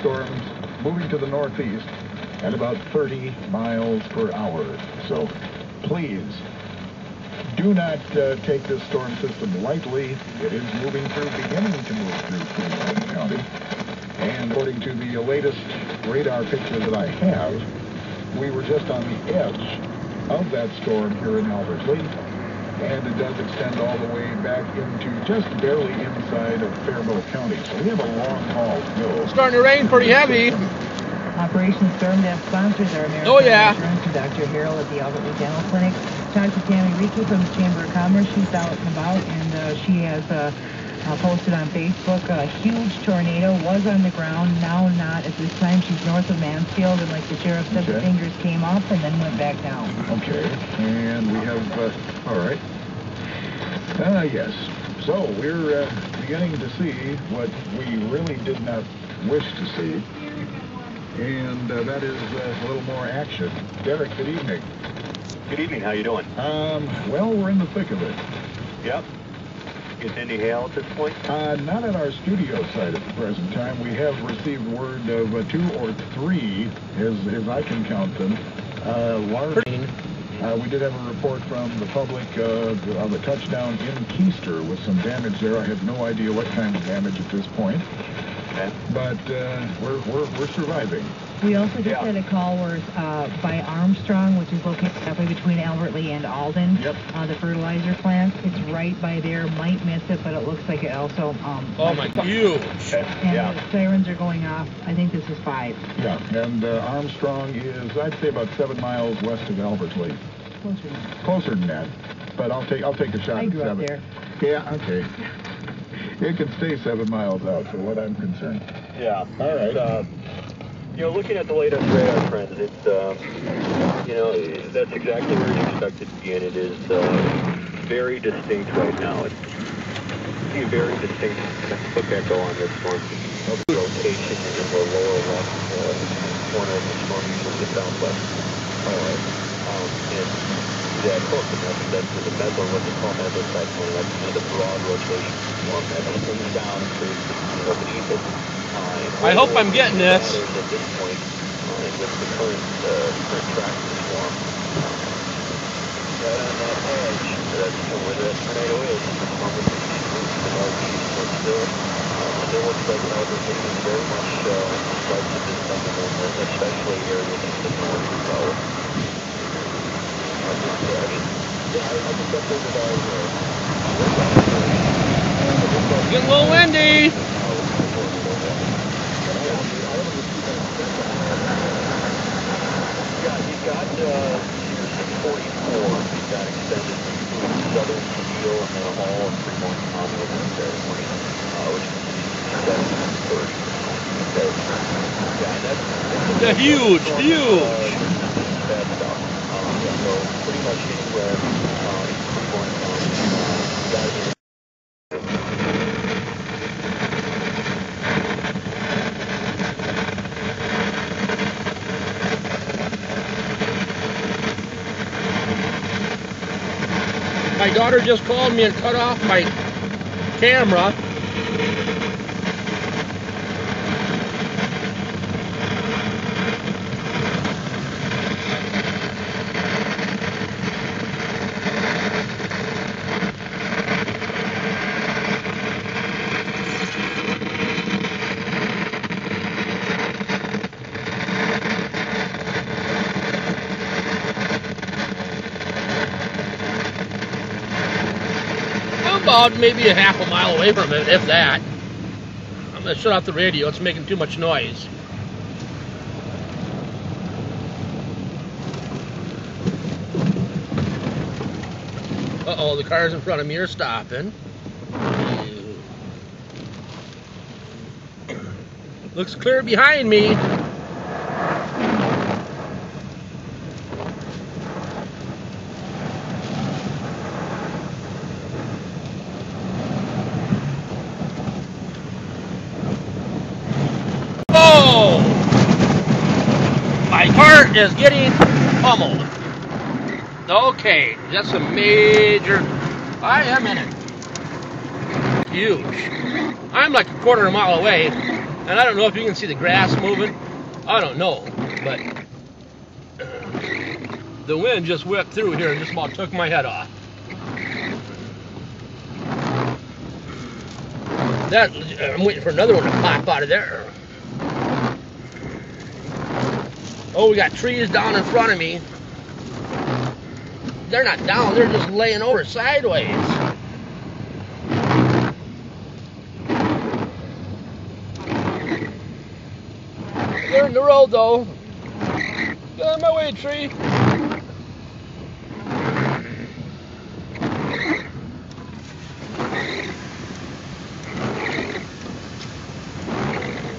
thunderstorms moving to the northeast at about 30 miles per hour. So please do not take this storm system lightly. It is moving through, beginning to move through Cleveland County. And according to the latest radar picture that I have, we were just on the edge of that storm here in Albertley, and it does extend all the way back into just barely inside of Faribault County. So we have a long haul to go. It's starting to rain pretty heavy. Operation Storm Death sponsors are American Insurance and Dr. Harold at the Albertley Dental Clinic. Talk to Tammy Ricci from the Chamber of Commerce. She's out and about, and she has posted on Facebook. A huge tornado was on the ground, now not at this time. She's north of Mansfield, and like the sheriff said, the fingers came up and then went back down. Okay, and we have, all right. Yes, so we're beginning to see what we really did not wish to see, and that is a little more action. Derek, good evening. Good evening, how you doing? Well, we're in the thick of it. Yep. Getting any hail at this point? Not at our studio site at the present time. We have received word of 2 or 3, as I can count them, large. We did have a report from the public of a touchdown in Keister with some damage there. I have no idea what kind of damage at this point. Okay. But we're surviving. We also just had a call where by Armstrong, which is located halfway between Albertley and Alden, the fertilizer plant. It's right by there. Might miss it, but it looks like it also. Oh my, huge! And the sirens are going off. I think this is 5. Yeah, and Armstrong is, I'd say, about 7 miles west of Albertley. Closer than that. Closer than that, but I'll take a shot I at grew 7. up there. Yeah, okay. It can stay 7 miles out, for what I'm concerned. Yeah. All right. You know, looking at the latest radar trends, it's, you know, that's exactly where you expect it to be, and it is very distinct right now. It's a very distinct hook echo on this storm. Rotation in the lower left corner of the storm, usually the southwest. All right. And yeah, close enough. That's the meso, what they call mesocyclone. That's kind of the broad rotation storm that comes down and creates, you know, beneath it. I hope I'm getting this. At this point, with the current track of the storm, right on that edge, that's where that tornado is. The storm is the northeast, but still, it looks like Albertley is very much like to this summer, especially areas in the north and south. I think that's over there. Getting a little windy. Yeah, you've got Tier 644. You've got extended through southern Steel and then all of Fremont County over in Fairfield, which is 730. Okay. Yeah, that's huge. Bad stuff. So pretty much anywhere in Fremont County, you got to get. My daughter just called me and cut off my camera. About maybe a half a mile away from it, if that. I'm going to shut off the radio. It's making too much noise. Uh-oh, the cars in front of me are stopping. Looks clear behind me. My car is getting pummeled. Okay, that's a major. I am in it. Huge. I'm like a quarter of a mile away. And I don't know if you can see the grass moving. I don't know, but the wind just whipped through here and just about took my head off. I'm waiting for another one to pop out of there. Oh, we got trees down in front of me. They're not down, they're just laying over sideways. They're in the road though. Get out of my way, tree.